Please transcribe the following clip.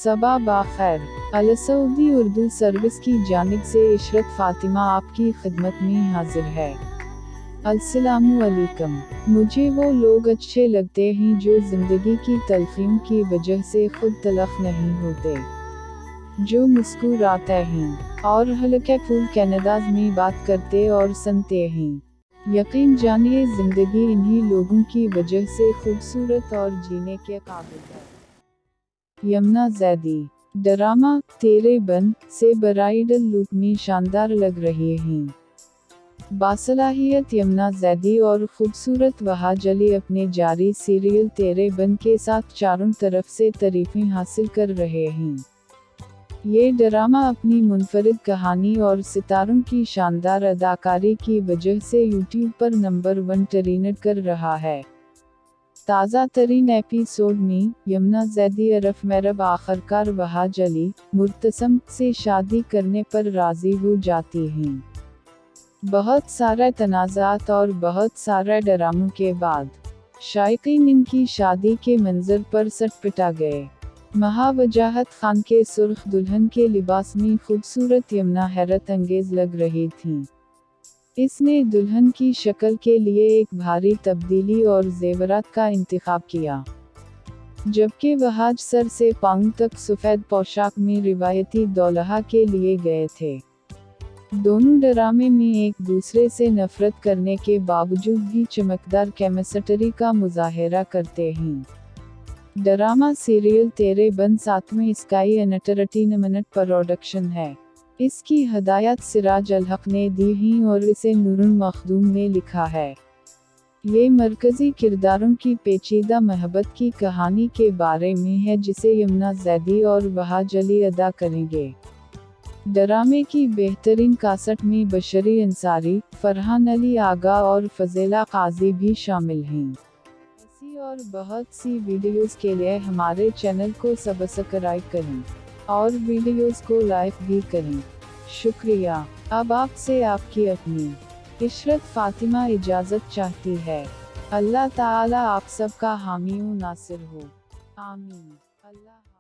सबा बाखैर। अल-सऊदी Urdu service की जानिब से इशरत फ़ातिमा आपकी खिदमत में हाजिर है। अस्सलामु अलैकुम। मुझे वो लोग अच्छे लगते हैं जो ज़िंदगी की तलख़ियों की वजह से खुद तलख़ नहीं होते, जो मुस्कुराते हैं और हल्के फूल कनाडाज़ में बात करते और सुनते हैं। यकीन जानिए ज़िंदगी इन्हीं लोगों की वजह से खूबसूरत और जीने के काबिल है। यमुना ज़ैदी ड्रामा तेरे बन से ब्राइडल लुक में शानदार लग रही हैं। बासलाहियत यमुना ज़ैदी और खूबसूरत वहाज अली अपने जारी सीरियल तेरे बन के साथ चारों तरफ से तारीफ़ें हासिल कर रहे हैं। ये ड्रामा अपनी मुनफरिद कहानी और सितारों की शानदार अदाकारी की वजह से यूट्यूब पर नंबर 1 ट्रेंड कर रहा है। ताज़ा तरीन एपिसोड में यमुना ज़ैदी अरफ मैरब आखिरकार वहाज अली मुर्तसम से शादी करने पर राज़ी हो जाती हैं। बहुत सारे तनाज़ात और बहुत सारे ड्रामों के बाद शायकीन इनकी शादी के मंजर पर सटपटा गए। महावजाहत खान के सुर्ख दुल्हन के लिबास में खूबसूरत यमुना हैरत अंगेज लग रही थीं। इसने दुल्हन की शक्ल के लिए एक भारी तब्दीली और जेवरात का इंतखाब किया, जबकि वहाज सर से पांव तक सफ़ेद पोशाक में रिवायती दौल्हा के लिए गए थे। दोनों ड्रामे में एक दूसरे से नफरत करने के बावजूद भी चमकदार केमिस्ट्री का मुजाहरा करते हैं। ड्रामा सीरियल तेरे बन 7वें स्काई एंटरटेनमेंट प्रोडक्शन है। इसकी हदायत सिराज अल हक ने दी हैं और इसे नूरुल मखदूम ने लिखा है। ये मरकज़ी किरदारों की पेचीदा मोहब्बत की कहानी के बारे में है जिसे यमुना ज़ैदी और वहाज अली अदा करेंगे। ड्रामे की बेहतरीन कास्ट में बशरी अंसारी, फरहान अली आगा और फज़ेला काजी भी शामिल हैं। ऐसी और बहुत सी वीडियोस के लिए हमारे चैनल को सब्सक्राइब करें और वीडियोस को लाइक भी करें। शुक्रिया। अब आपसे आपकी अपनी इशरत फ़ातिमा इजाज़त चाहती है। अल्लाह ताला आप सबका हामी व नासिर हो। आमीन। अल्लाह